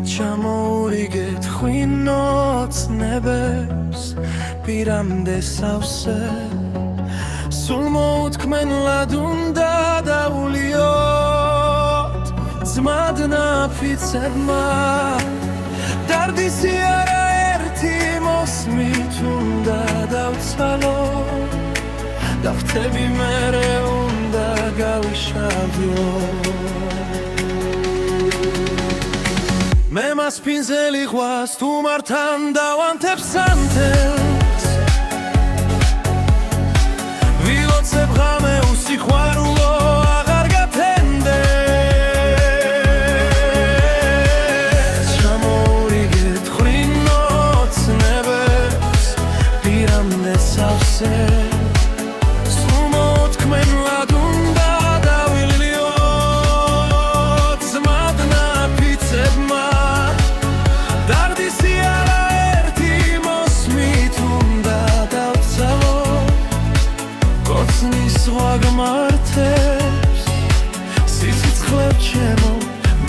ჩამოურიგეთ ხვინოც ნებებს პირამდე სავსე სულ მოუთქმენლად უნდა დავულიოთ ძმად ნაფიცებმა დარდისი არაერთი მოსმით უნდა დავცალოთ და ვრთები მერე უნდა გავიშავოთ მე მას ფინზელი ღვას თუ მართან დავანთებს ანთელს ვილოცებ ღამე უსიყვარულო აღარ გაფენდეს ჩამოურიგეთ ხვინოც ნებებს პირამდე სავსე სულ მოუთქმენლად უნდა დავილიოთ ძმად ნაფიცებმა დარდისი არაერთი მოსმით უნდა დავცალოთ კოცნის ზღვა გმართებს სიცოცხლე ჩემო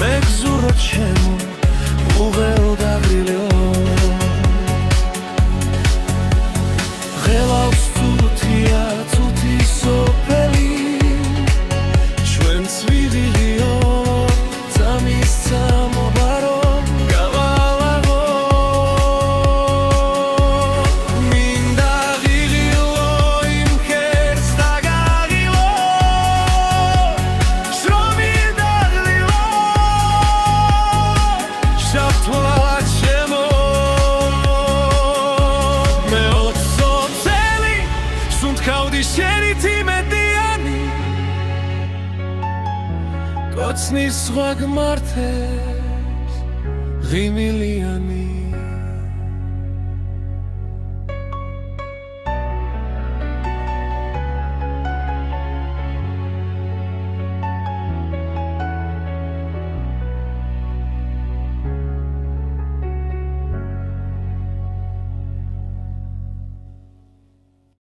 მეგზურო ჩემო უღელ დაგრილიო ღელავს ცუდია ცუდი სოფელი ჩვენც ვიღილიო ძამის წამობარო გავალაღო მინდა ღიღილო იმ ხერს დაგაღილო შრომი დაღლილო შავთვალა ჩემო მე ოცოცელი სუნთქავდი შენითი მედიანი კოცნის ზღვა გმართებს ღიმილიანი